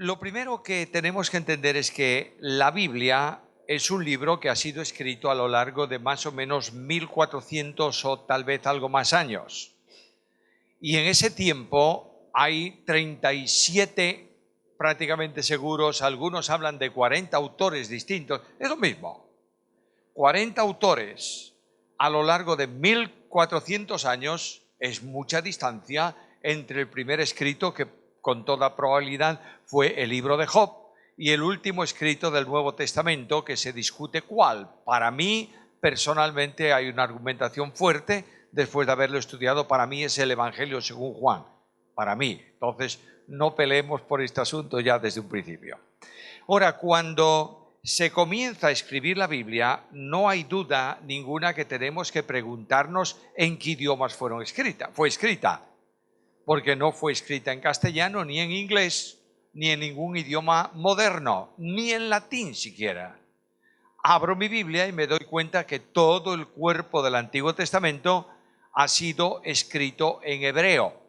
Lo primero que tenemos que entender es que la Biblia es un libro que ha sido escrito a lo largo de más o menos 1400 o tal vez algo más años. Y en ese tiempo hay 37 prácticamente seguros, algunos hablan de 40 autores distintos, es lo mismo. 40 autores a lo largo de 1400 años es mucha distancia entre el primer escrito, que con toda probabilidad fue el libro de Job, y el último escrito del Nuevo Testamento, que se discute cuál. Para mí, personalmente, hay una argumentación fuerte, después de haberlo estudiado, para mí es el Evangelio según Juan, para mí. Entonces, no peleemos por este asunto ya desde un principio. Ahora, cuando se comienza a escribir la Biblia, no hay duda ninguna que tenemos que preguntarnos en qué idiomas fue escrita, porque no fue escrita en castellano, ni en inglés, ni en ningún idioma moderno, ni en latín siquiera. Abro mi Biblia y me doy cuenta que todo el cuerpo del Antiguo Testamento ha sido escrito en hebreo,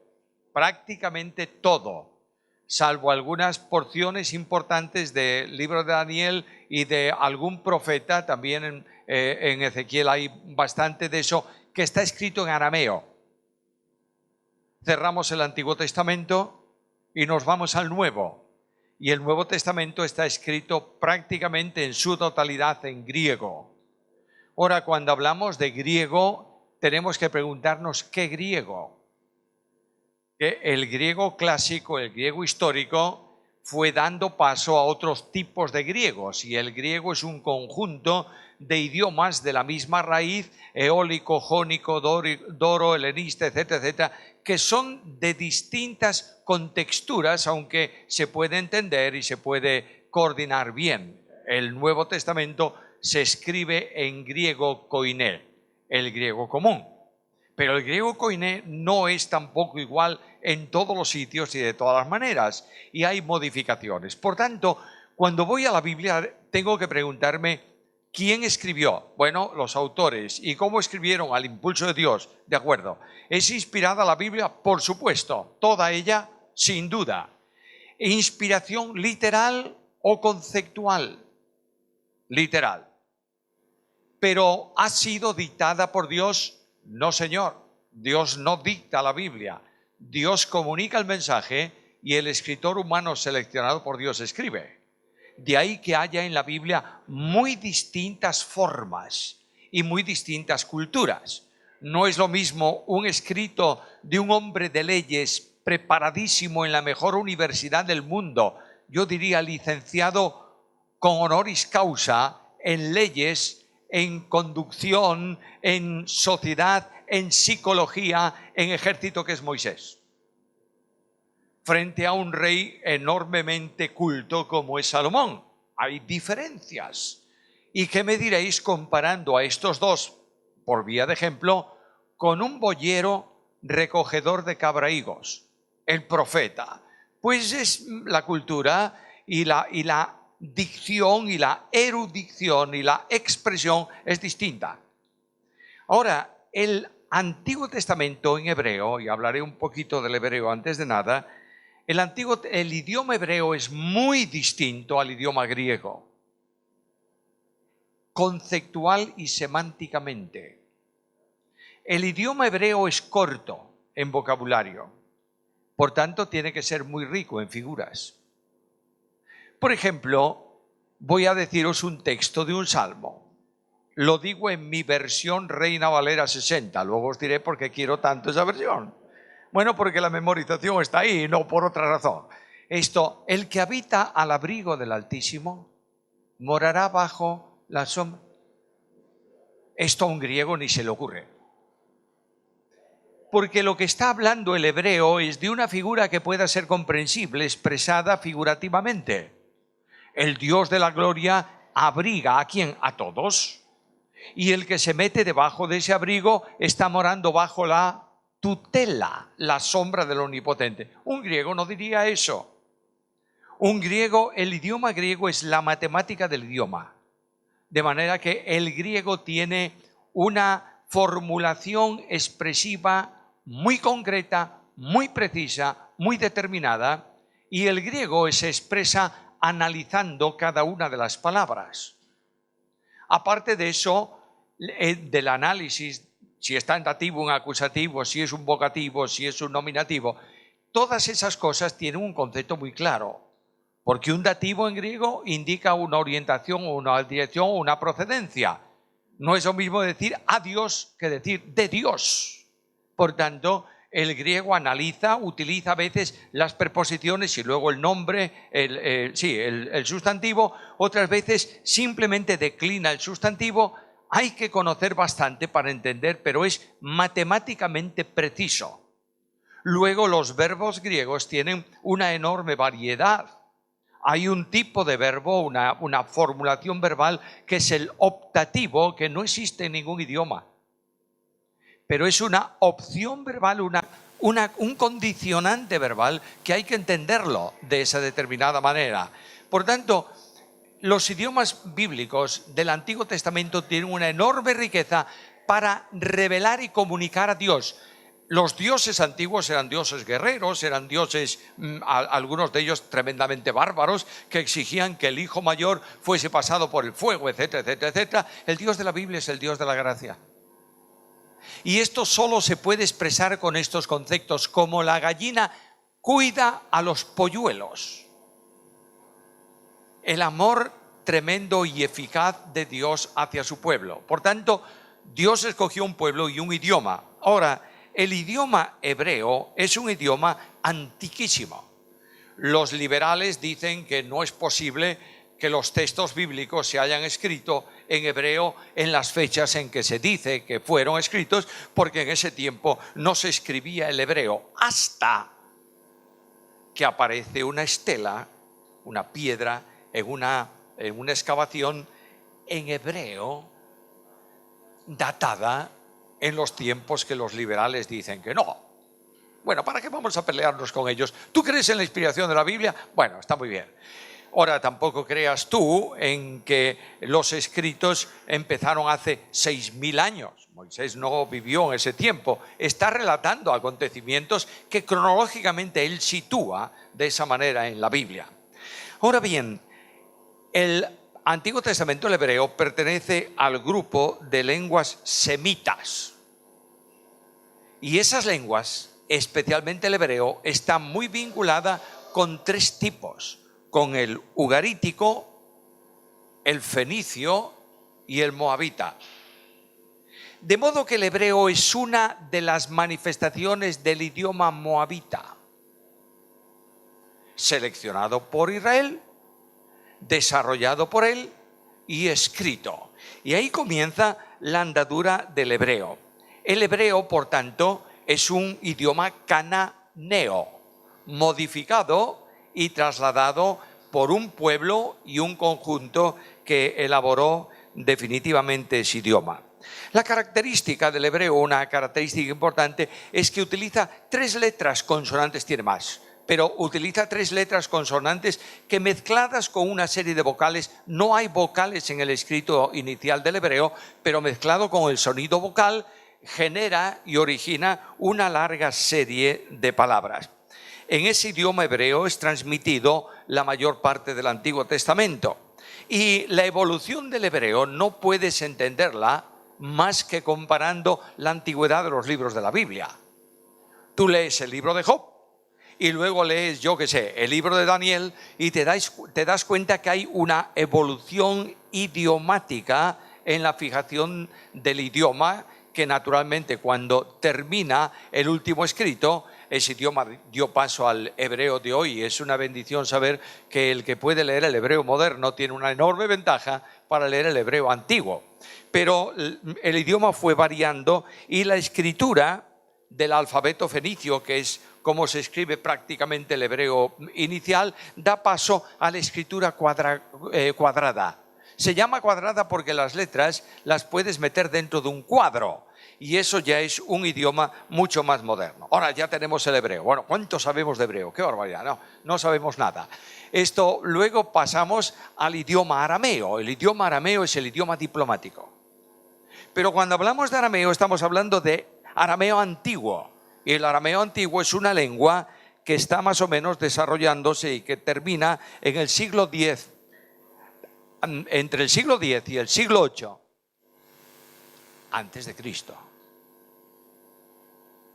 prácticamente todo, salvo algunas porciones importantes del libro de Daniel y de algún profeta. También en Ezequiel hay bastante de eso, que está escrito en arameo. Cerramos el Antiguo Testamento y nos vamos al Nuevo. Y el Nuevo Testamento está escrito prácticamente en su totalidad en griego. Ahora, cuando hablamos de griego, tenemos que preguntarnos ¿qué griego? El griego clásico, el griego histórico, fue dando paso a otros tipos de griegos, y el griego es un conjunto de idiomas de la misma raíz, eólico, jónico, doro, helenista, etcétera, etcétera, que son de distintas contexturas, aunque se puede entender y se puede coordinar bien. El Nuevo Testamento se escribe en griego koiné, el griego común. Pero el griego koiné no es tampoco igual en todos los sitios y de todas las maneras, y hay modificaciones. Por tanto, cuando voy a la Biblia tengo que preguntarme ¿quién escribió? Bueno, los autores. ¿Y cómo escribieron? Al impulso de Dios, de acuerdo. ¿Es inspirada la Biblia? Por supuesto, toda ella, sin duda. ¿Inspiración literal o conceptual? Literal. ¿Pero ha sido dictada por Dios? No, señor. Dios no dicta la Biblia. Dios comunica el mensaje y el escritor humano seleccionado por Dios escribe. De ahí que haya en la Biblia muy distintas formas y muy distintas culturas. No es lo mismo un escrito de un hombre de leyes preparadísimo en la mejor universidad del mundo, yo diría licenciado con honoris causa en leyes, en conducción, en sociedad, en psicología, en ejército, que es Moisés, frente a un rey enormemente culto como es Salomón. Hay diferencias. ¿Y qué me diréis comparando a estos dos, por vía de ejemplo, con un boyero recogedor de cabrahigos, el profeta? Pues es la cultura y la dicción y la erudición y la expresión es distinta. Ahora, el Antiguo Testamento en hebreo, y hablaré un poquito del hebreo antes de nada, el idioma hebreo es muy distinto al idioma griego, conceptual y semánticamente. El idioma hebreo es corto en vocabulario, por tanto tiene que ser muy rico en figuras. Por ejemplo, voy a deciros un texto de un salmo. Lo digo en mi versión Reina Valera 60, luego os diré por qué quiero tanto esa versión. Bueno, porque la memorización está ahí, no por otra razón. El que habita al abrigo del Altísimo morará bajo la sombra. Esto a un griego ni se le ocurre. Porque lo que está hablando el hebreo es de una figura que pueda ser comprensible, expresada figurativamente. El Dios de la gloria abriga ¿a quién? A todos. Y el que se mete debajo de ese abrigo está morando bajo la tutela, la sombra del Omnipotente. Un griego no diría eso. El idioma griego es la matemática del idioma. De manera que el griego tiene una formulación expresiva muy concreta, muy precisa, muy determinada, Y el griego se expresa analizando cada una de las palabras. Aparte de eso, del análisis, si está en dativo, en acusativo, si es un vocativo, si es un nominativo, todas esas cosas tienen un concepto muy claro. Porque un dativo en griego indica una orientación, o una dirección o una procedencia. No es lo mismo decir a Dios que decir de Dios. Por tanto, el griego analiza, utiliza a veces las preposiciones y luego el nombre, el sustantivo. Otras veces simplemente declina el sustantivo. Hay que conocer bastante para entender, pero es matemáticamente preciso. Luego los verbos griegos tienen una enorme variedad. Hay un tipo de verbo, una formulación verbal que es el optativo, que no existe en ningún idioma. Pero es una opción verbal, un condicionante verbal que hay que entenderlo de esa determinada manera. Por tanto, los idiomas bíblicos del Antiguo Testamento tienen una enorme riqueza para revelar y comunicar a Dios. Los dioses antiguos eran dioses guerreros, eran dioses, algunos de ellos tremendamente bárbaros, que exigían que el hijo mayor fuese pasado por el fuego, etcétera, etcétera, etcétera. El Dios de la Biblia es el Dios de la gracia. Y esto solo se puede expresar con estos conceptos, como la gallina cuida a los polluelos. El amor tremendo y eficaz de Dios hacia su pueblo. Por tanto, Dios escogió un pueblo y un idioma. Ahora, el idioma hebreo es un idioma antiquísimo. Los liberales dicen que no es posible que los textos bíblicos se hayan escrito en hebreo en las fechas en que se dice que fueron escritos, porque en ese tiempo no se escribía el hebreo hasta que aparece una estela, una piedra, en una excavación en hebreo datada en los tiempos que los liberales dicen que no. Bueno, ¿para qué vamos a pelearnos con ellos? ¿Tú crees en la inspiración de la Biblia? Bueno, está muy bien. Ahora, tampoco creas tú en que los escritos empezaron hace 6.000 años. Moisés no vivió en ese tiempo. Está relatando acontecimientos que cronológicamente él sitúa de esa manera en la Biblia. Ahora bien, el Antiguo Testamento, el hebreo, pertenece al grupo de lenguas semitas. Y esas lenguas, especialmente el hebreo, está muy vinculada con tres tipos: con el ugarítico, el fenicio y el moabita. De modo que el hebreo es una de las manifestaciones del idioma moabita, seleccionado por Israel, desarrollado por él y escrito. Y ahí comienza la andadura del hebreo. El hebreo, por tanto, es un idioma cananeo, modificado y trasladado por un pueblo y un conjunto que elaboró definitivamente ese idioma. La característica del hebreo, una característica importante, es que utiliza 3 letras consonantes, tiene más, pero utiliza 3 letras consonantes que, mezcladas con una serie de vocales, no hay vocales en el escrito inicial del hebreo, pero mezclado con el sonido vocal genera y origina una larga serie de palabras. En ese idioma hebreo es transmitido la mayor parte del Antiguo Testamento. Y la evolución del hebreo no puedes entenderla más que comparando la antigüedad de los libros de la Biblia. Tú lees el libro de Job y luego lees, yo qué sé, el libro de Daniel y te das cuenta que hay una evolución idiomática en la fijación del idioma, que naturalmente cuando termina el último escrito, ese idioma dio paso al hebreo de hoy. Es una bendición saber que el que puede leer el hebreo moderno tiene una enorme ventaja para leer el hebreo antiguo. Pero el idioma fue variando y la escritura del alfabeto fenicio, que es como se escribe prácticamente el hebreo inicial, da paso a la escritura cuadrada. Se llama cuadrada porque las letras las puedes meter dentro de un cuadro, y eso ya es un idioma mucho más moderno. Ahora ya tenemos el hebreo. Bueno, ¿cuánto sabemos de hebreo? ¡Qué barbaridad! No sabemos nada. Luego pasamos al idioma arameo. El idioma arameo es el idioma diplomático. Pero cuando hablamos de arameo estamos hablando de arameo antiguo. Y el arameo antiguo es una lengua que está más o menos desarrollándose y que termina en el siglo X, entre el siglo X y el siglo VIII antes de Cristo.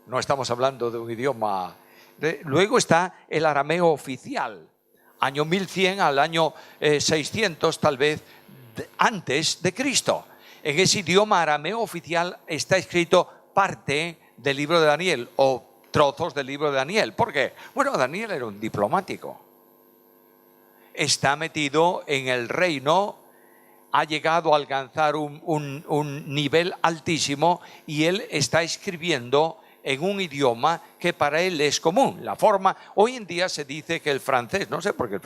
No estamos hablando de un idioma. Luego está el arameo oficial, año 1100 al año 600 tal vez antes de Cristo. En ese idioma arameo oficial está escrito parte del libro de Daniel o trozos del libro de Daniel. ¿Por qué? Bueno, Daniel era un diplomático. Está metido en el reino, ha llegado a alcanzar un nivel altísimo y él está escribiendo en un idioma que para él es común. La forma, hoy en día se dice que el francés, no sé por qué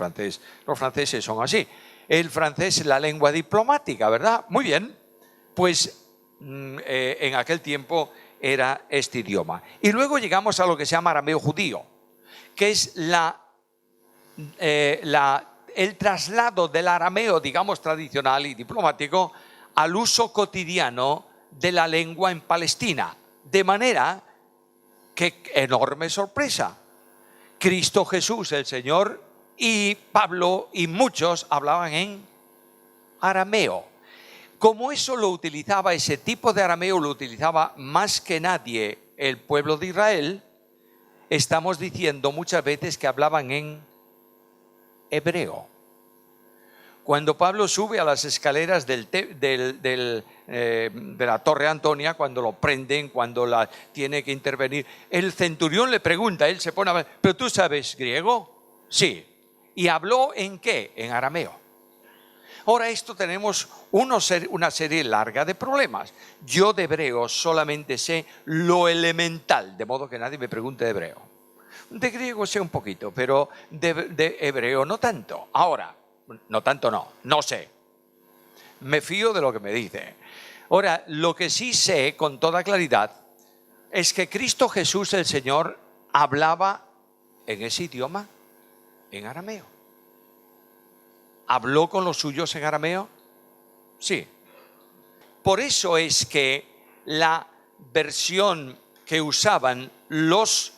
los franceses son así. El francés es la lengua diplomática, ¿verdad? Muy bien. Pues en aquel tiempo era este idioma. Y luego llegamos a lo que se llama arameo judío, que es el traslado del arameo, digamos, tradicional y diplomático al uso cotidiano de la lengua en Palestina. De manera que, enorme sorpresa, Cristo Jesús, el Señor, y Pablo y muchos hablaban en arameo. Como eso lo utilizaba, ese tipo de arameo lo utilizaba más que nadie el pueblo de Israel, estamos diciendo muchas veces que hablaban en hebreo. Cuando Pablo sube a las escaleras de la Torre Antonia, cuando lo prenden, cuando tiene que intervenir, el centurión le pregunta, él se pone a ver, ¿pero tú sabes griego? Sí. ¿Y habló en qué? En arameo. Ahora esto tenemos una serie larga de problemas. Yo de hebreo solamente sé lo elemental, de modo que nadie me pregunte de hebreo. De griego sé un poquito, pero de hebreo no tanto. Ahora, no sé. Me fío de lo que me dice. Ahora, lo que sí sé con toda claridad es que Cristo Jesús el Señor hablaba en ese idioma, en arameo. ¿Habló con los suyos en arameo? Sí. Por eso es que la versión que usaban los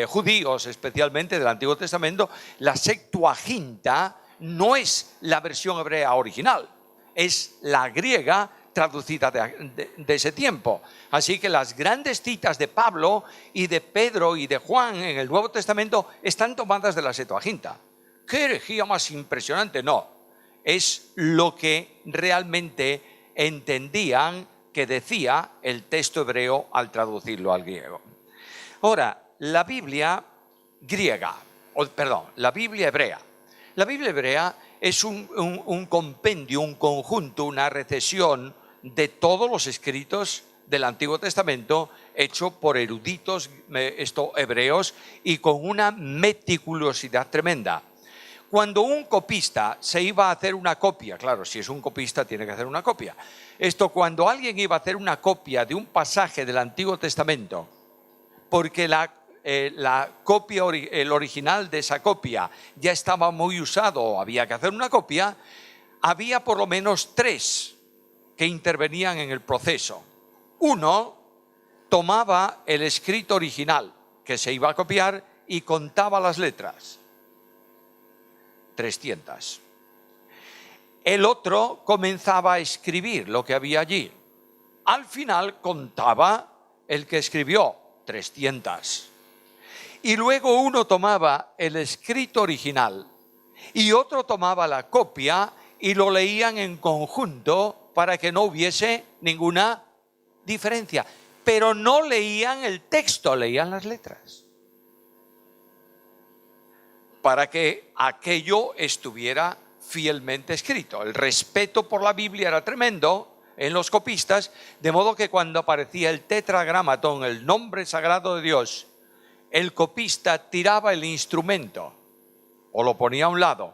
judíos, especialmente del Antiguo Testamento, la Septuaginta, no es la versión hebrea original, es la griega traducida de ese tiempo. Así que las grandes citas de Pablo y de Pedro y de Juan en el Nuevo Testamento están tomadas de la Septuaginta. ¿Qué herejía más impresionante? No, es lo que realmente entendían que decía el texto hebreo al traducirlo al griego. Ahora, la Biblia hebrea. La Biblia hebrea es un compendio, un conjunto, una recesión de todos los escritos del Antiguo Testamento hecho por eruditos hebreos y con una meticulosidad tremenda. Cuando un copista se iba a hacer una copia, claro, si es un copista tiene que hacer una copia. Cuando alguien iba a hacer una copia de un pasaje del Antiguo Testamento, porque el original de esa copia ya estaba muy usado o había que hacer una copia, había por lo menos 3 que intervenían en el proceso. Uno tomaba el escrito original que se iba a copiar y contaba las letras. 300. El otro comenzaba a escribir lo que había allí. Al final contaba el que escribió 300. Y luego uno tomaba el escrito original y otro tomaba la copia y lo leían en conjunto para que no hubiese ninguna diferencia. Pero no leían el texto, leían las letras, para que aquello estuviera fielmente escrito. El respeto por la Biblia era tremendo en los copistas, de modo que cuando aparecía el tetragramatón, el nombre sagrado de Dios, el copista tiraba el instrumento o lo ponía a un lado,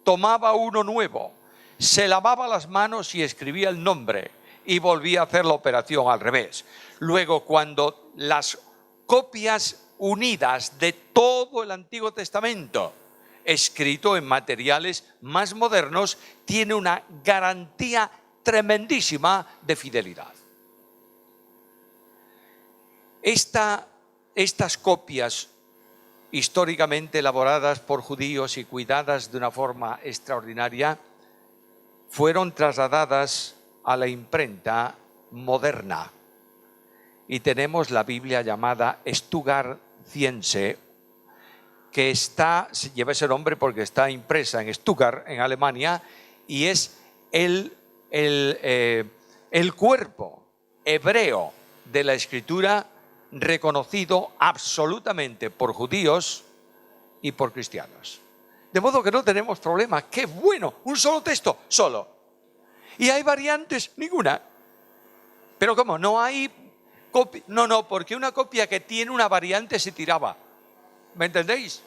tomaba uno nuevo, se lavaba las manos y escribía el nombre y volvía a hacer la operación al revés. Luego, cuando las copias unidas de todo el Antiguo Testamento, escrito en materiales más modernos, tiene una garantía tremendísima de fidelidad. Estas copias históricamente elaboradas por judíos y cuidadas de una forma extraordinaria, fueron trasladadas a la imprenta moderna. Y tenemos la Biblia llamada Stuttgartiense, que lleva ese nombre porque está impresa en Stuttgart, en Alemania, y es el cuerpo hebreo de la Escritura reconocido absolutamente por judíos y por cristianos. De modo que no tenemos problema. ¡Qué bueno! Un solo texto, solo. ¿Y hay variantes? Ninguna. ¿Pero cómo? ¿No hay copia? No, porque una copia que tiene una variante se tiraba. ¿Me entendéis?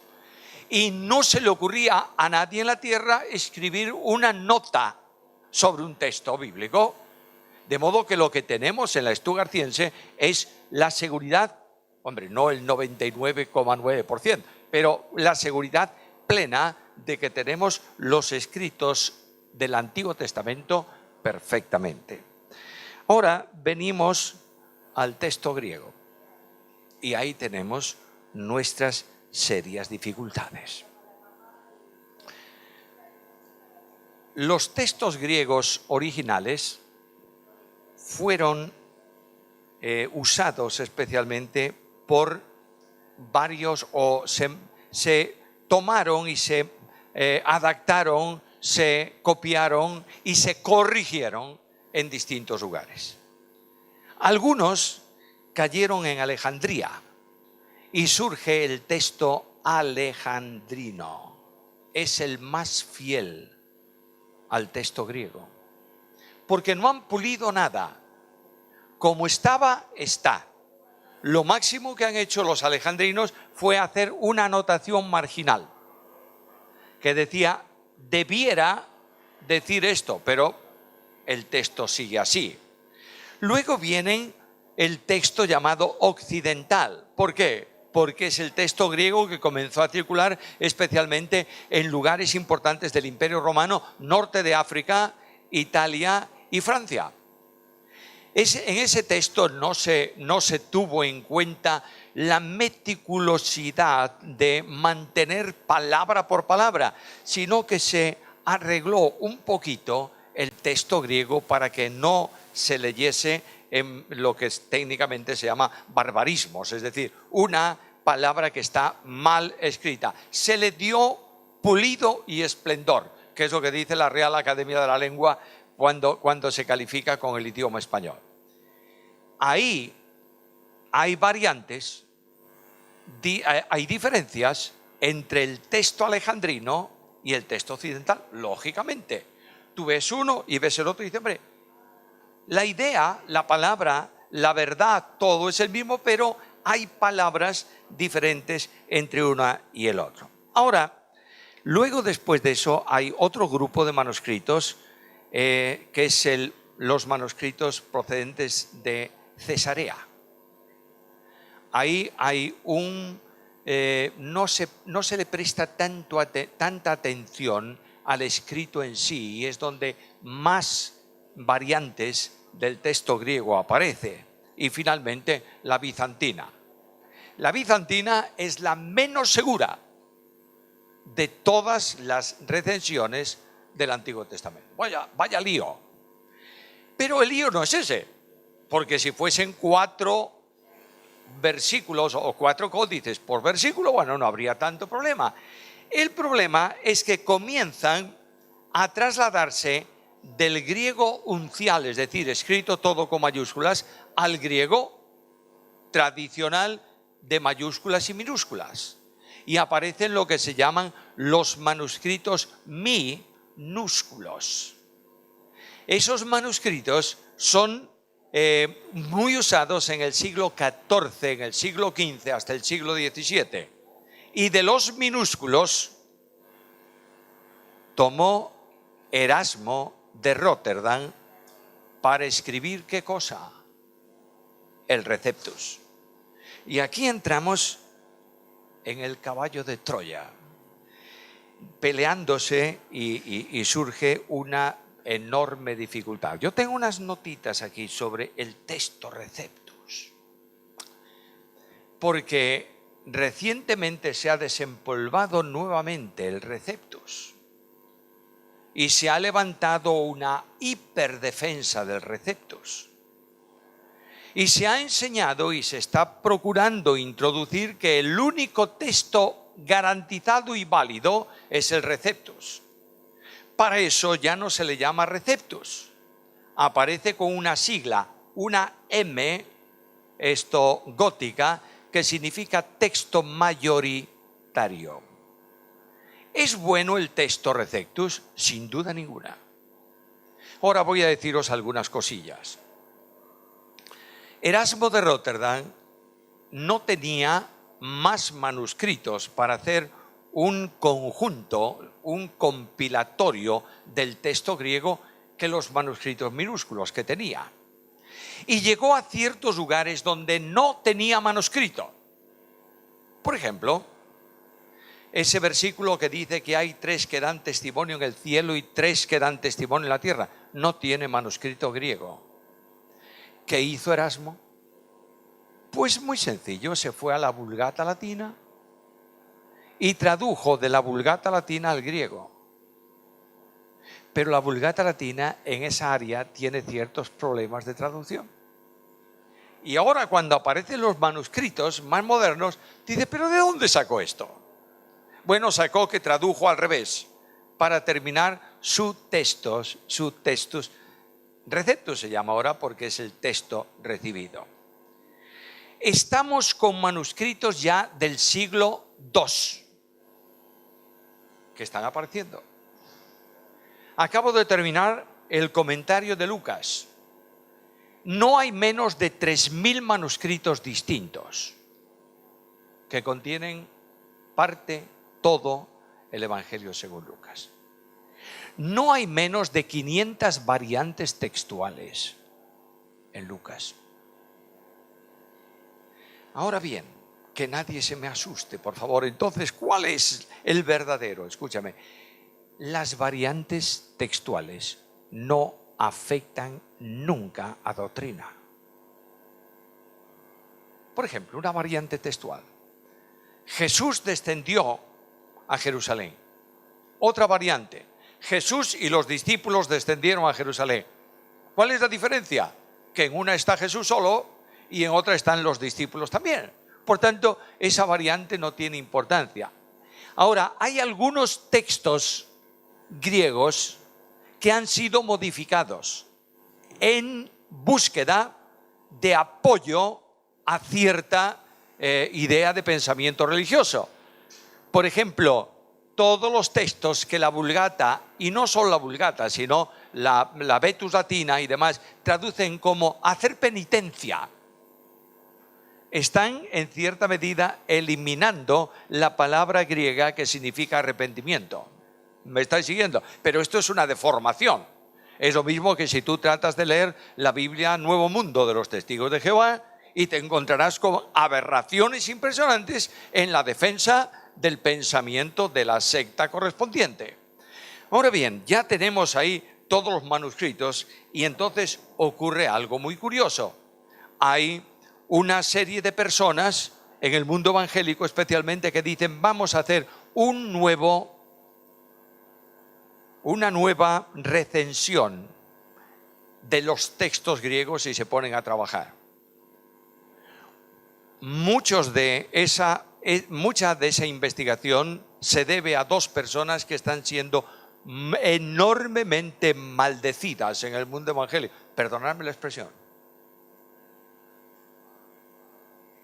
Y no se le ocurría a nadie en la tierra escribir una nota sobre un texto bíblico. De modo que lo que tenemos en la Stuttgartiense es la seguridad, hombre, no el 99,9%, pero la seguridad plena de que tenemos los escritos del Antiguo Testamento perfectamente. Ahora venimos al texto griego y ahí tenemos nuestras serias dificultades. Los textos griegos originales fueron usados especialmente por varios, o se tomaron y se adaptaron, se copiaron y se corrigieron en distintos lugares. Algunos cayeron en Alejandría y surge el texto alejandrino. Es el más fiel al texto griego, porque no han pulido nada. Como estaba, está. Lo máximo que han hecho los alejandrinos fue hacer una anotación marginal que decía, debiera decir esto, pero el texto sigue así. Luego viene el texto llamado occidental. ¿Por qué? Porque es el texto griego que comenzó a circular especialmente en lugares importantes del Imperio Romano, norte de África, Italia y Francia. En ese texto no se tuvo en cuenta la meticulosidad de mantener palabra por palabra, sino que se arregló un poquito el texto griego para que no se leyese en lo que técnicamente se llama barbarismos, es decir, una palabra que está mal escrita. Se le dio pulido y esplendor, que es lo que dice la Real Academia de la Lengua cuando se califica con el idioma español. Ahí hay variantes, hay diferencias entre el texto alejandrino y el texto occidental, lógicamente. Tú ves uno y ves el otro y dices, hombre, la idea, la palabra, la verdad, todo es el mismo, pero hay palabras diferentes entre una y el otro. Ahora, luego después de eso hay otro grupo de manuscritos que es los manuscritos procedentes de Cesarea. Ahí hay no se le presta tanta atención al escrito en sí, y es donde más variantes del texto griego aparece. Y finalmente la bizantina. La bizantina es la menos segura de todas las recensiones del Antiguo Testamento. Vaya lío. Pero el lío no es ese, porque si fuesen 4 versículos o 4 códices por versículo, bueno, no habría tanto problema. El problema es que comienzan a trasladarse del griego uncial, es decir, escrito todo con mayúsculas, al griego tradicional de mayúsculas y minúsculas. Y aparecen lo que se llaman los manuscritos minúsculos. Esos manuscritos son muy usados en el siglo XIV, en el siglo XV hasta el siglo XVII. Y de los minúsculos tomó Erasmo de Rotterdam para escribir ¿qué cosa? El Receptus. Y aquí entramos en el caballo de Troya, peleándose y surge una enorme dificultad. Yo tengo unas notitas aquí sobre el texto Receptus, porque recientemente se ha desempolvado nuevamente el Receptus y se ha levantado una hiperdefensa del Receptus. Y se ha enseñado y se está procurando introducir que el único texto garantizado y válido es el Receptus. Para eso ya no se le llama Receptus. Aparece con una sigla, una M, gótica, que significa texto mayoritario. ¿Es bueno el texto Receptus? Sin duda ninguna. Ahora voy a deciros algunas cosillas. Erasmo de Róterdam no tenía más manuscritos para hacer un conjunto, un compilatorio del texto griego que los manuscritos minúsculos que tenía. Y llegó a ciertos lugares donde no tenía manuscrito. Por ejemplo, ese versículo que dice que hay 3 que dan testimonio en el cielo y 3 que dan testimonio en la tierra, no tiene manuscrito griego. ¿Qué hizo Erasmo? Pues muy sencillo, se fue a la Vulgata Latina y tradujo de la Vulgata Latina al griego. Pero la Vulgata Latina en esa área tiene ciertos problemas de traducción. Y ahora cuando aparecen los manuscritos más modernos, dice, ¿pero de dónde sacó esto? Bueno, sacó que tradujo al revés, para terminar su textus. Receptus se llama ahora porque es el texto recibido. Estamos con manuscritos ya del siglo II que están apareciendo. Acabo de terminar el comentario de Lucas. No hay menos de 3.000 manuscritos distintos que contienen todo el Evangelio según Lucas. No hay menos de 500 variantes textuales en Lucas. Ahora bien, que nadie se me asuste, por favor. Entonces, ¿cuál es el verdadero? Escúchame. Las variantes textuales no afectan nunca a doctrina. Por ejemplo, una variante textual. Jesús descendió a Jerusalén. Otra variante. Jesús y los discípulos descendieron a Jerusalén. ¿Cuál es la diferencia? Que en una está Jesús solo y en otra están los discípulos también. Por tanto, esa variante no tiene importancia. Ahora, hay algunos textos griegos que han sido modificados en búsqueda de apoyo a cierta idea de pensamiento religioso. Por ejemplo, todos los textos que la Vulgata, y no solo la Vulgata, sino la Vetus Latina y demás, traducen como hacer penitencia, están en cierta medida eliminando la palabra griega que significa arrepentimiento. ¿Me estáis siguiendo? Pero esto es una deformación. Es lo mismo que si tú tratas de leer la Biblia Nuevo Mundo de los Testigos de Jehová y te encontrarás con aberraciones impresionantes en la defensa del pensamiento de la secta correspondiente. Ahora bien, ya tenemos ahí todos los manuscritos y entonces ocurre algo muy curioso. Hay una serie de personas en el mundo evangélico especialmente que dicen vamos a hacer una nueva recensión de los textos griegos y se ponen a trabajar. Mucha de esa investigación se debe a 2 personas que están siendo enormemente maldecidas en el mundo evangélico. Perdonadme la expresión.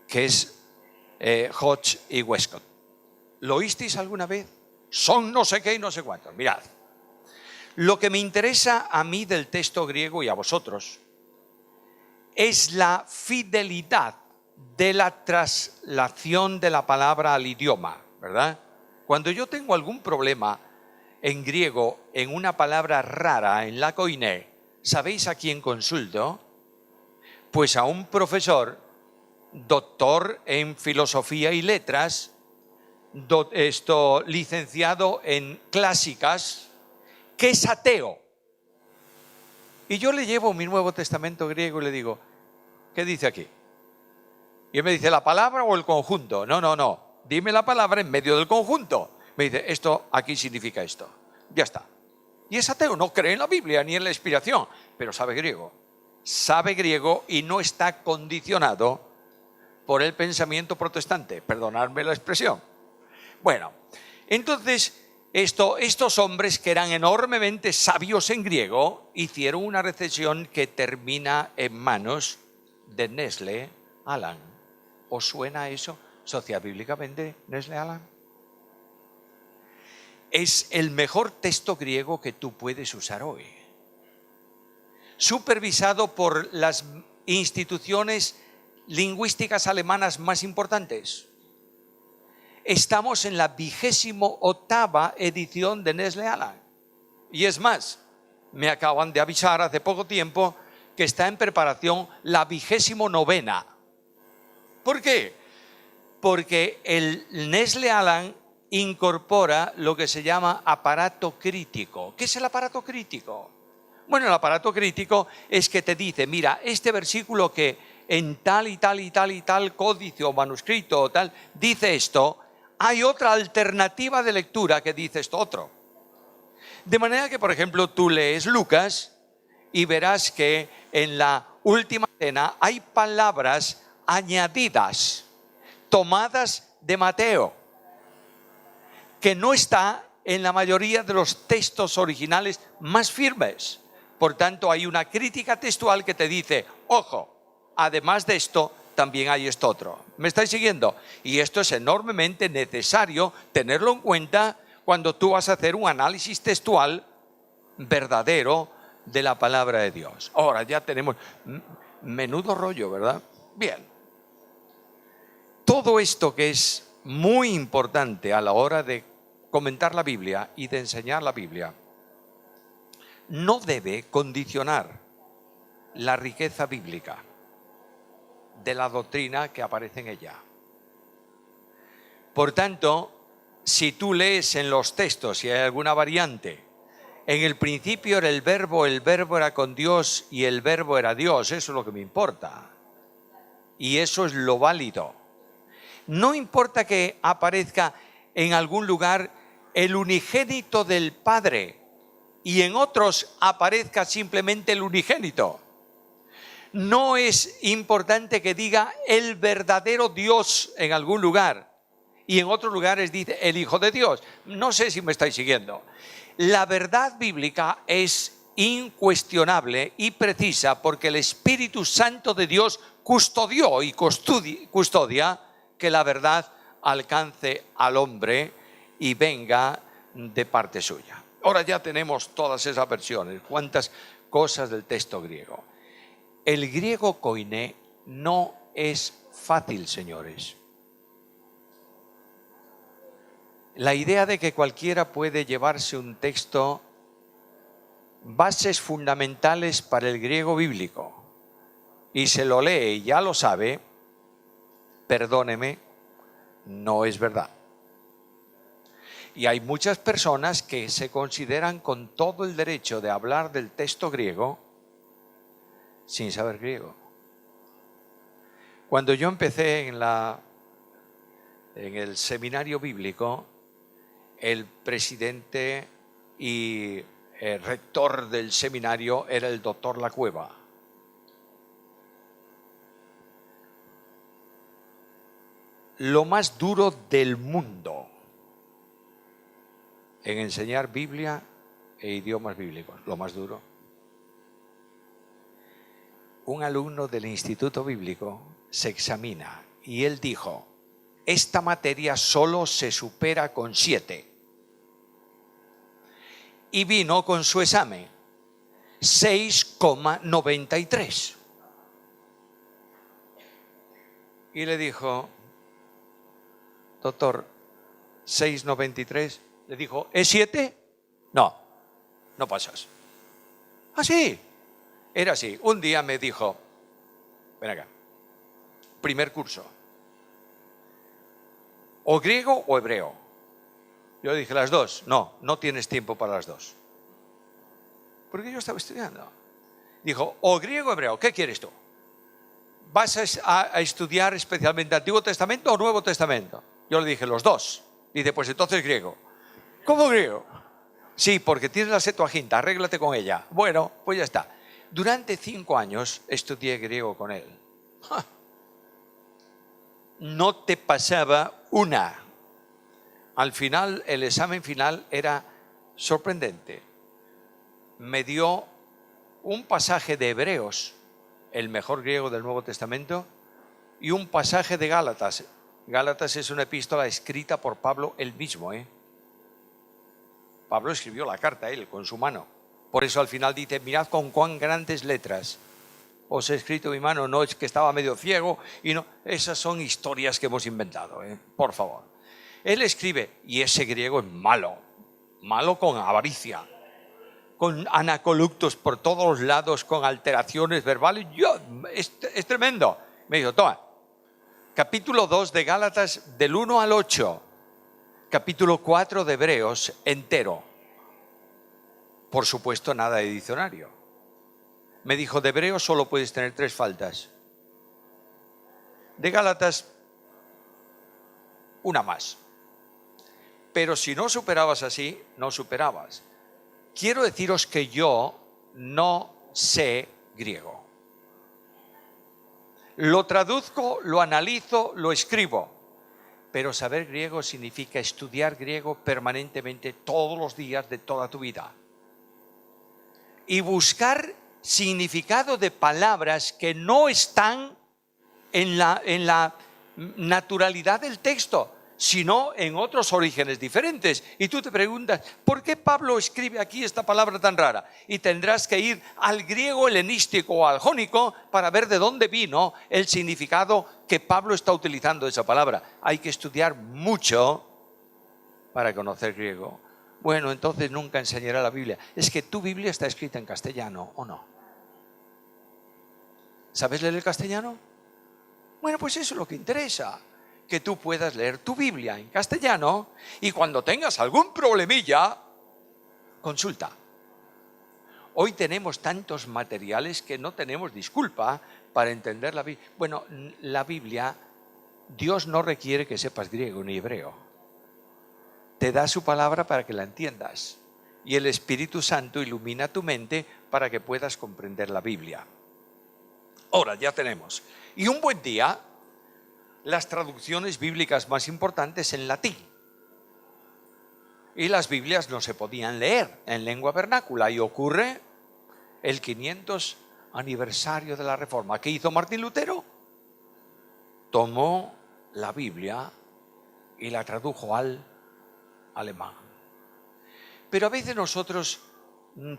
Que es Hodge y Westcott. ¿Lo oísteis alguna vez? Son no sé qué y no sé cuántos. Mirad. Lo que me interesa a mí del texto griego y a vosotros es la fidelidad de la traslación de la palabra al idioma, ¿verdad? Cuando yo tengo algún problema en griego, en una palabra rara, en la koiné, ¿sabéis a quién consulto? Pues a un profesor, doctor en filosofía y letras, licenciado en clásicas, que es ateo. Y yo le llevo mi Nuevo Testamento griego y le digo, ¿qué dice aquí? Y él me dice, ¿la palabra o el conjunto? No, no, no. Dime la palabra en medio del conjunto. Me dice, esto aquí significa esto. Ya está. Y es ateo, no cree en la Biblia ni en la inspiración, pero sabe griego. Sabe griego y no está condicionado por el pensamiento protestante. Perdonadme la expresión. Bueno, entonces estos hombres que eran enormemente sabios en griego hicieron una recensión que termina en manos de Nestle Aland. ¿Os suena eso sociobíblicamente, Nestle Aland? Es el mejor texto griego que tú puedes usar hoy. Supervisado por las instituciones lingüísticas alemanas más importantes. Estamos en la 28ª edición de Nestle Aland. Y es más, me acaban de avisar hace poco tiempo que está en preparación la 29ª. ¿Por qué? Porque el Nestle Aland incorpora lo que se llama aparato crítico. ¿Qué es el aparato crítico? Bueno, el aparato crítico es que te dice, mira, este versículo que en tal y tal y tal y tal códice o manuscrito o tal dice esto, hay otra alternativa de lectura que dice esto otro. De manera que, por ejemplo, tú lees Lucas y verás que en la última cena hay palabras añadidas, tomadas de Mateo, que no está en la mayoría de los textos originales más firmes. Por tanto, hay una crítica textual que te dice, ojo, además de esto, también hay esto otro. ¿Me estáis siguiendo? Y esto es enormemente necesario tenerlo en cuenta cuando tú vas a hacer un análisis textual verdadero de la palabra de Dios. Ahora ya tenemos menudo rollo, ¿verdad? Bien. Todo esto que es muy importante a la hora de comentar la Biblia y de enseñar la Biblia, no debe condicionar la riqueza bíblica de la doctrina que aparece en ella. Por tanto, si tú lees en los textos, si hay alguna variante, en el principio era el verbo era con Dios y el verbo era Dios, eso es lo que me importa. Y eso es lo válido. No importa que aparezca en algún lugar el unigénito del Padre y en otros aparezca simplemente el unigénito. No es importante que diga el verdadero Dios en algún lugar y en otros lugares dice el Hijo de Dios. No sé si me estáis siguiendo. La verdad bíblica es incuestionable y precisa porque el Espíritu Santo de Dios custodió y custodia que la verdad alcance al hombre y venga de parte suya. Ahora ya tenemos todas esas versiones, cuántas cosas del texto griego. El griego koiné no es fácil, señores. La idea de que cualquiera puede llevarse un texto, bases fundamentales para el griego bíblico, y se lo lee y ya lo sabe, perdóneme, no es verdad. Y hay muchas personas que se consideran con todo el derecho de hablar del texto griego sin saber griego. Cuando yo empecé en el seminario bíblico, el presidente y el rector del seminario era el doctor Lacueva. Lo más duro del mundo en enseñar Biblia e idiomas bíblicos, lo más duro. Un alumno del Instituto Bíblico se examina y él dijo, esta materia solo se supera con 7. Y vino con su examen 6,93. Y le dijo, doctor, 6,93. Le dijo, ¿es 7? No, no pasas. ¿Ah, sí? Era así. Un día me dijo, ven acá, primer curso, o griego o hebreo. Yo dije, las dos. No, no tienes tiempo para las dos. Porque yo estaba estudiando. Dijo, o griego o hebreo, ¿qué quieres tú? ¿vas a estudiar especialmente Antiguo Testamento o Nuevo Testamento? Yo le dije, los dos. Dice, pues entonces griego. ¿Cómo griego? Sí, porque tienes la Septuaginta, arréglate con ella. Bueno, pues ya está. Durante 5 años estudié griego con él. No te pasaba una. Al final, el examen final era sorprendente. Me dio un pasaje de Hebreos, el mejor griego del Nuevo Testamento, y un pasaje de Gálatas. Gálatas es una epístola escrita por Pablo él mismo. Pablo escribió la carta él con su mano. Por eso al final dice, mirad con cuán grandes letras os he escrito mi mano, no es que estaba medio ciego, y no, esas son historias que hemos inventado, por favor. Él escribe, y ese griego es malo, malo con avaricia, con anacoluctos por todos los lados, con alteraciones verbales. Es tremendo. Me dijo, toma, capítulo 2 de Gálatas del 1 al 8, capítulo 4 de Hebreos entero. Por supuesto, nada de diccionario. Me dijo, de Hebreos solo puedes tener 3 faltas. De Gálatas, una más. Pero si no superabas así, no superabas. Quiero deciros que yo no sé griego. Lo traduzco, lo analizo, lo escribo. Pero saber griego significa estudiar griego permanentemente todos los días de toda tu vida. Y buscar significado de palabras que no están en la naturalidad del texto, sino en otros orígenes diferentes. Y tú te preguntas, ¿por qué Pablo escribe aquí esta palabra tan rara? Y tendrás que ir al griego helenístico o al jónico para ver de dónde vino el significado que Pablo está utilizando esa palabra. Hay que estudiar mucho para conocer griego. Bueno, entonces nunca enseñará la Biblia. Es que tu Biblia está escrita en castellano, ¿o no? ¿Sabes leer el castellano? Bueno, pues eso es lo que interesa, que tú puedas leer tu Biblia en castellano y cuando tengas algún problemilla, consulta. Hoy tenemos tantos materiales que no tenemos disculpa para entender la Biblia. Bueno, la Biblia, Dios no requiere que sepas griego ni hebreo. Te da su palabra para que la entiendas y el Espíritu Santo ilumina tu mente para que puedas comprender la Biblia. Ahora ya tenemos. Y un buen día, las traducciones bíblicas más importantes en latín. Y las Biblias no se podían leer en lengua vernácula. Y ocurre el 500 aniversario de la Reforma. ¿Qué hizo Martín Lutero? Tomó la Biblia y la tradujo al alemán. Pero a veces nosotros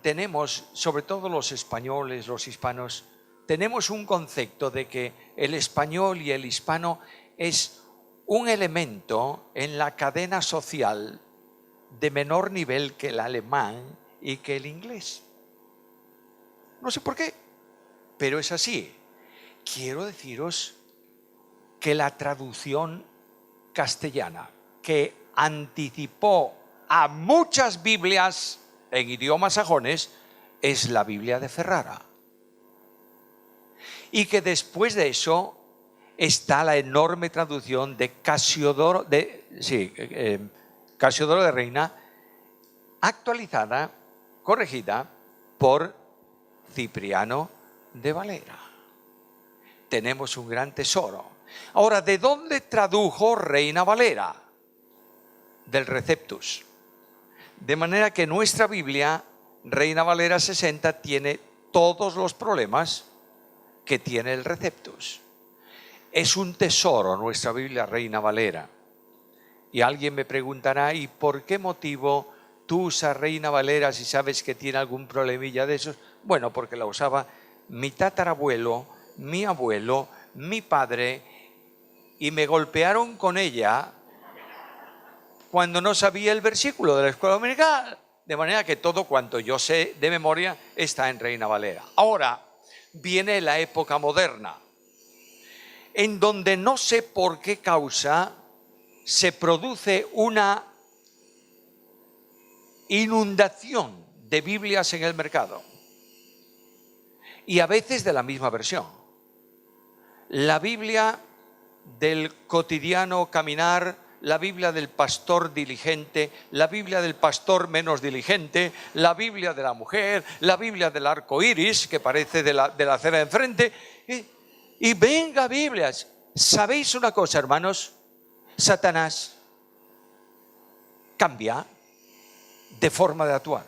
tenemos, sobre todo los españoles, los hispanos, tenemos un concepto de que el español y el hispano es un elemento en la cadena social de menor nivel que el alemán y que el inglés. No sé por qué, pero es así. Quiero deciros que la traducción castellana, que anticipó a muchas Biblias en idiomas sajones, es la Biblia de Ferrara. Y que después de eso está la enorme traducción de Casiodoro de Reina, actualizada, corregida por Cipriano de Valera. Tenemos un gran tesoro. Ahora, ¿de dónde tradujo Reina Valera? Del Receptus. De manera que nuestra Biblia, Reina Valera 60, tiene todos los problemas que tiene el Receptus. Es un tesoro nuestra Biblia Reina Valera. Y alguien me preguntará, ¿y por qué motivo tú usas Reina Valera si sabes que tiene algún problemilla de esos? Bueno, porque la usaba mi tatarabuelo, mi abuelo, mi padre, y me golpearon con ella cuando no sabía el versículo de la escuela dominical. De manera que todo cuanto yo sé de memoria está en Reina Valera. Ahora viene la época moderna, en donde no sé por qué causa se produce una inundación de Biblias en el mercado. Y a veces de la misma versión. la Biblia del cotidiano caminar, la Biblia del pastor diligente, la Biblia del pastor menos diligente, la Biblia de la mujer, la Biblia del arco iris, que parece de la acera de enfrente. Y venga Biblias. ¿Sabéis una cosa, hermanos? Satanás cambia de forma de actuar.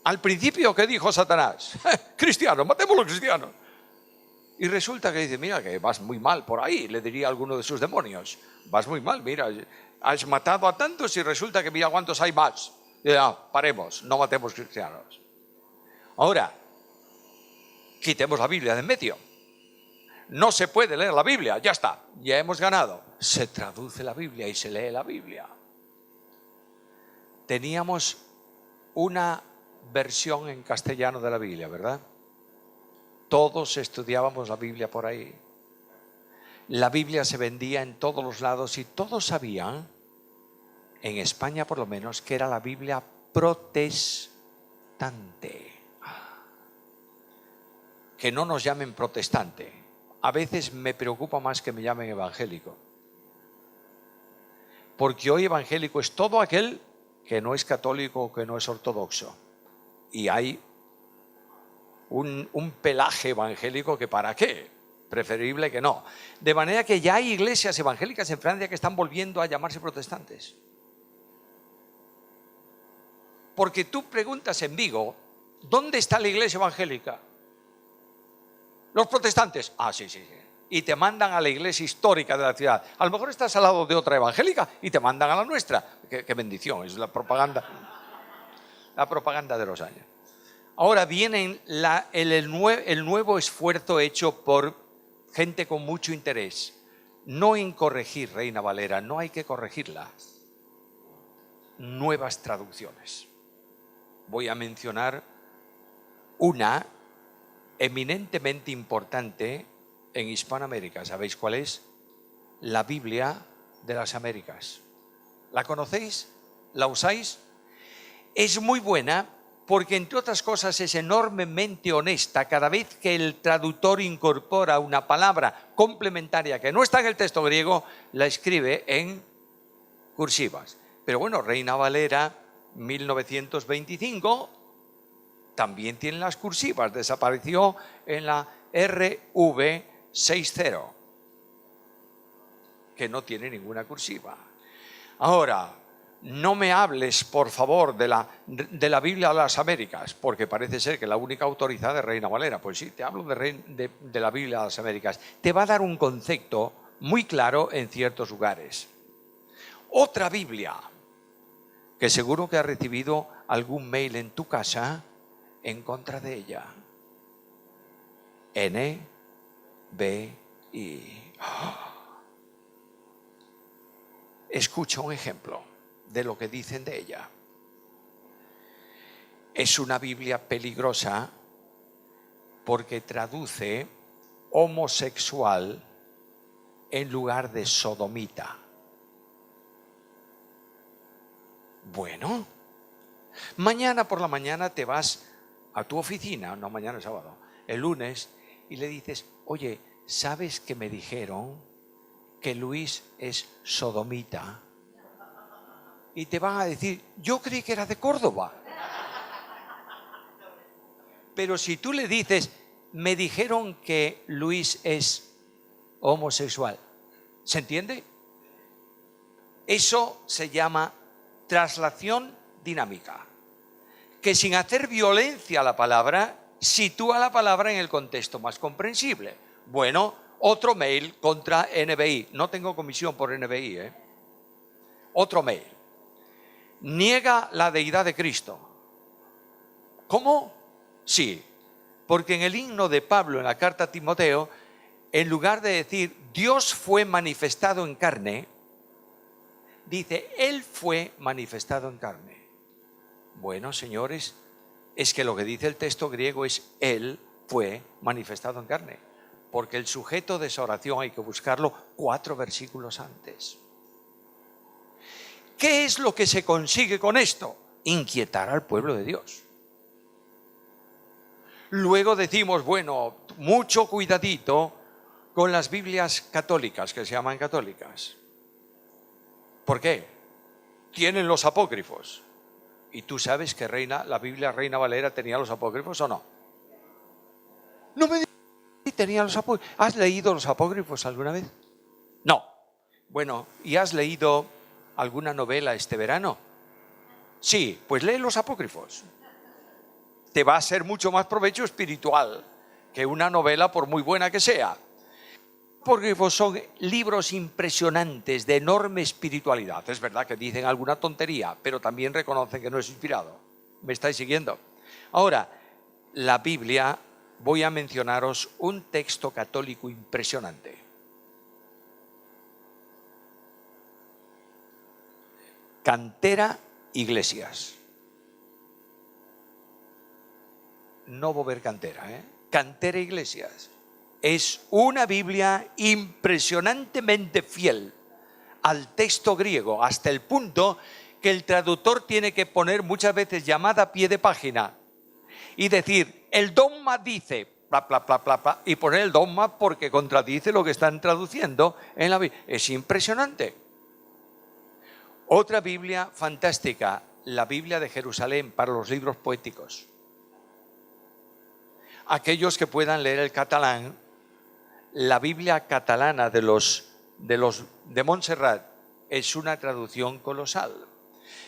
Al principio, ¿qué dijo Satanás? Cristianos, matemos a los cristianos. Y resulta que dice, mira, que vas muy mal por ahí, le diría a alguno de sus demonios. Vas muy mal, mira, has matado a tantos y resulta que mira cuántos hay más. Y dice, paremos, no matemos cristianos. Ahora, quitemos la Biblia de en medio. No se puede leer la Biblia, ya está, ya hemos ganado. Se traduce la Biblia y se lee la Biblia. Teníamos una versión en castellano de la Biblia, ¿verdad? Todos estudiábamos la Biblia por ahí. La Biblia se vendía en todos los lados y todos sabían, en España por lo menos, que era la Biblia protestante. Que no nos llamen protestante. A veces me preocupa más que me llamen evangélico. Porque hoy evangélico es todo aquel que no es católico o que no es ortodoxo. Y hay un pelaje evangélico que ¿para qué? Preferible que no. De manera que ya hay iglesias evangélicas en Francia que están volviendo a llamarse protestantes. Porque tú preguntas en Vigo, ¿dónde está la iglesia evangélica? Los protestantes. Sí. Y te mandan a la iglesia histórica de la ciudad. A lo mejor estás al lado de otra evangélica y te mandan a la nuestra. Qué bendición, es la propaganda de los años. Ahora viene el nuevo esfuerzo hecho por gente con mucho interés. No en corregir, Reina Valera, no hay que corregirla. Nuevas traducciones. Voy a mencionar una eminentemente importante en Hispanoamérica. ¿Sabéis cuál es? La Biblia de las Américas. ¿La conocéis? ¿La usáis? Es muy buena porque, entre otras cosas, es enormemente honesta. Cada vez que el traductor incorpora una palabra complementaria que no está en el texto griego, la escribe en cursivas. Pero bueno, Reina Valera 1925 también tiene las cursivas. Desapareció en la RV60, que no tiene ninguna cursiva. Ahora, no me hables, por favor, de la Biblia de las Américas, porque parece ser que la única autorizada es Reina Valera. Pues sí, te hablo de la Biblia de las Américas. Te va a dar un concepto muy claro en ciertos lugares. Otra Biblia, que seguro que has recibido algún mail en tu casa en contra de ella. NBI. Escucha un ejemplo de lo que dicen de ella. Es una Biblia peligrosa porque traduce homosexual en lugar de sodomita. Bueno, mañana por la mañana te vas a tu oficina, no mañana es sábado, el lunes, y le dices, oye, ¿sabes que me dijeron que Luis es sodomita? Y te van a decir, yo creí que era de Córdoba. Pero si tú le dices, me dijeron que Luis es homosexual, ¿se entiende? Eso se llama traslación dinámica, que sin hacer violencia a la palabra, sitúa la palabra en el contexto más comprensible. Bueno, otro mail contra NBI. No tengo comisión por NBI, Otro mail. Niega la deidad de Cristo. ¿Cómo? Sí, porque en el himno de Pablo, en la carta a Timoteo, en lugar de decir Dios fue manifestado en carne, dice Él fue manifestado en carne. Bueno, señores, es que lo que dice el texto griego es Él fue manifestado en carne, porque el sujeto de esa oración hay que buscarlo 4 versículos antes. ¿Qué es lo que se consigue con esto? Inquietar al pueblo de Dios. Luego decimos, bueno, mucho cuidadito con las Biblias católicas, que se llaman católicas. ¿Por qué? Tienen los apócrifos. ¿Y tú sabes que la Biblia Reina Valera tenía los apócrifos o no? No me digas si tenía los apócrifos. ¿Has leído los apócrifos alguna vez? No. Bueno, ¿y has leído alguna novela este verano? Sí, pues lee los apócrifos. Te va a ser mucho más provecho espiritual que una novela por muy buena que sea. Apócrifos son libros impresionantes de enorme espiritualidad. Es verdad que dicen alguna tontería, pero también reconocen que no es inspirado. ¿Me estáis siguiendo? Ahora, la Biblia, voy a mencionaros un texto católico impresionante. Cantera Iglesias. No Bover Cantera, ¿eh? Cantera Iglesias. Es una Biblia impresionantemente fiel al texto griego, hasta el punto que el traductor tiene que poner muchas veces llamada a pie de página y decir, el dogma dice, bla, bla, bla, bla, bla, y poner el dogma porque contradice lo que están traduciendo en la Biblia. Es impresionante. Otra Biblia fantástica, la Biblia de Jerusalén para los libros poéticos. Aquellos que puedan leer el catalán, la Biblia catalana de Montserrat es una traducción colosal.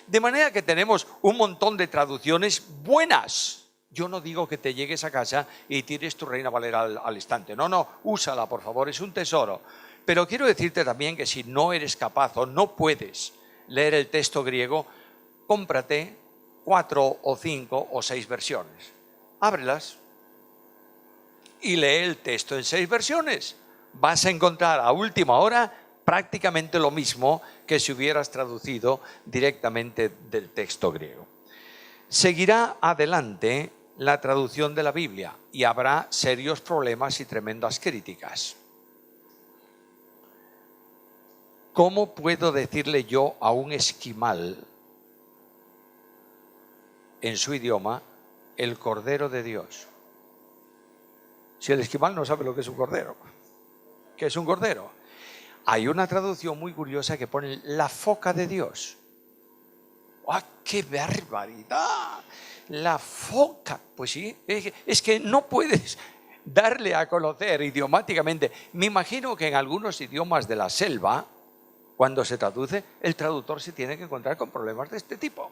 De manera que tenemos un montón de traducciones buenas. Yo no digo que te llegues a casa y tires tu Reina Valera al instante. No, úsala, por favor, es un tesoro. Pero quiero decirte también que si no eres capaz o no puedes leer el texto griego, cómprate 4 o 5 o 6 versiones. Ábrelas y lee el texto en 6 versiones. Vas a encontrar a última hora prácticamente lo mismo que si hubieras traducido directamente del texto griego. Seguirá adelante la traducción de la Biblia y habrá serios problemas y tremendas críticas. ¿Cómo puedo decirle yo a un esquimal en su idioma el Cordero de Dios? Si el esquimal no sabe lo que es un cordero. ¿Qué es un cordero? Hay una traducción muy curiosa que pone la foca de Dios. ¡Ah, qué barbaridad! La foca. Pues sí, es que no puedes darle a conocer idiomáticamente. Me imagino que en algunos idiomas de la selva, cuando se traduce, el traductor se tiene que encontrar con problemas de este tipo.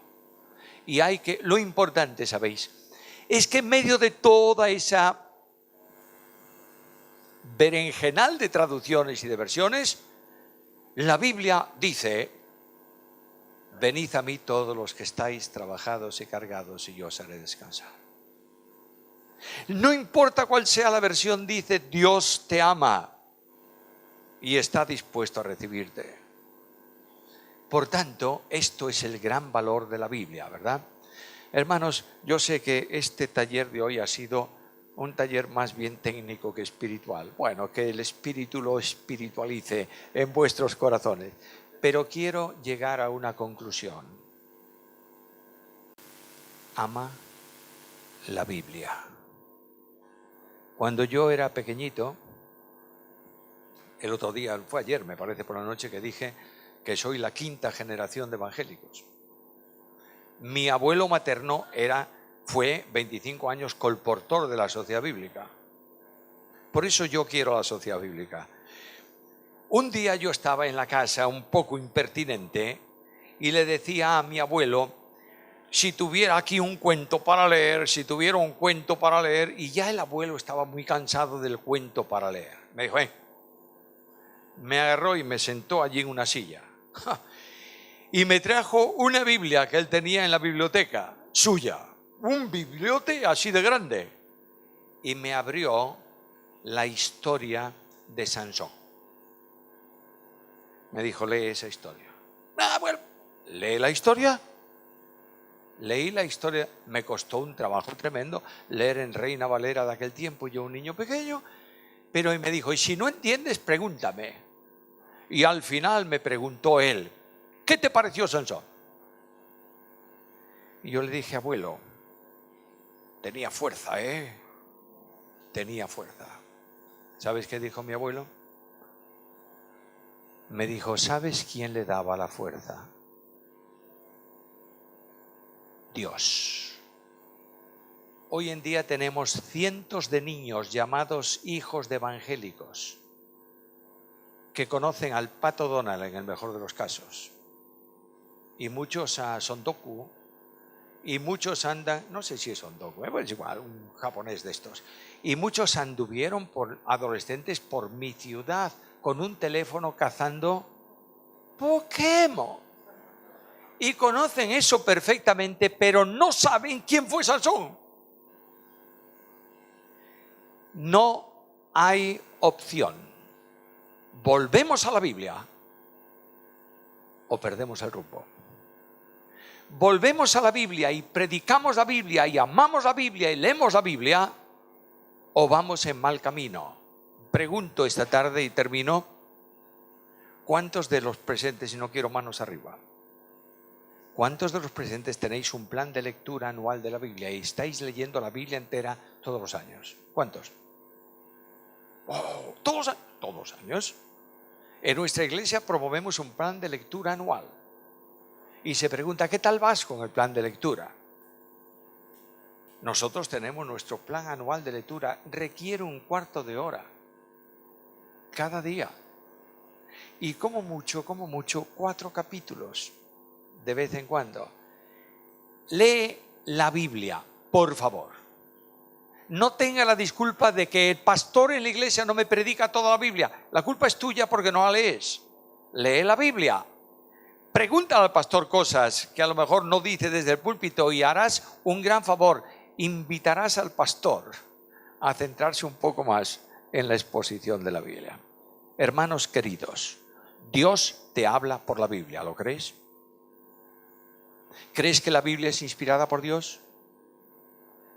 Y lo importante, ¿sabéis? Es que en medio de toda esa berenjenal de traducciones y de versiones, la Biblia dice, venid a mí todos los que estáis trabajados y cargados y yo os haré descansar. No importa cuál sea la versión, dice, Dios te ama y está dispuesto a recibirte. Por tanto, esto es el gran valor de la Biblia, ¿verdad? Hermanos, yo sé que este taller de hoy ha sido un taller más bien técnico que espiritual. Bueno, que el Espíritu lo espiritualice en vuestros corazones. Pero quiero llegar a una conclusión. Ama la Biblia. Cuando yo era pequeñito, el otro día, fue ayer, me parece, por la noche, que dije que soy la 5ª generación de evangélicos. Mi abuelo materno fue 25 años colportor de la Sociedad Bíblica. Por eso yo quiero la Sociedad Bíblica. Un día yo estaba en la casa un poco impertinente y le decía a mi abuelo, si tuviera aquí un cuento para leer, y ya el abuelo estaba muy cansado del cuento para leer. Me dijo, me agarró y me sentó allí en una silla. Y me trajo una Biblia que él tenía en la biblioteca suya, un bibliote así de grande, y me abrió la historia de Sansón. Me dijo, lee esa historia. Bueno, lee la historia. Leí la historia, me costó un trabajo tremendo leer en Reina Valera de aquel tiempo, yo un niño pequeño, pero él me dijo, y si no entiendes, pregúntame. Y al final me preguntó él, ¿qué te pareció Sansón? Y yo le dije, abuelo, tenía fuerza, tenía fuerza. ¿Sabes qué dijo mi abuelo? Me dijo, ¿sabes quién le daba la fuerza? Dios. Hoy en día tenemos cientos de niños llamados hijos de evangélicos que conocen al Pato Donald en el mejor de los casos. Y muchos a Sondoku, y muchos andan, no sé si es Sondoku, es igual, un japonés de estos. Y muchos anduvieron por adolescentes por mi ciudad con un teléfono cazando Pokémon. Y conocen eso perfectamente, pero no saben quién fue Sansón. No hay opción. ¿Volvemos a la Biblia o perdemos el rumbo? ¿Volvemos a la Biblia y predicamos la Biblia y amamos la Biblia y leemos la Biblia o vamos en mal camino? Pregunto esta tarde y termino. ¿Cuántos de los presentes, y no quiero manos arriba, cuántos de los presentes tenéis un plan de lectura anual de la Biblia y estáis leyendo la Biblia entera todos los años? ¿Cuántos? Oh, todos los años. En nuestra iglesia promovemos un plan de lectura anual. Y se pregunta, ¿qué tal vas con el plan de lectura? Nosotros tenemos nuestro plan anual de lectura. Requiere un cuarto de hora cada día. Y como mucho, 4 capítulos de vez en cuando. Lee la Biblia, por favor. No tenga la disculpa de que el pastor en la iglesia no me predica toda la Biblia. La culpa es tuya porque no la lees. Lee la Biblia. Pregunta al pastor cosas que a lo mejor no dice desde el púlpito y harás un gran favor. Invitarás al pastor a centrarse un poco más en la exposición de la Biblia. Hermanos queridos, Dios te habla por la Biblia, ¿lo crees? ¿Crees que la Biblia es inspirada por Dios?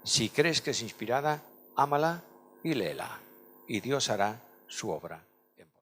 Si crees que es inspirada, ámala y léela, y Dios hará su obra.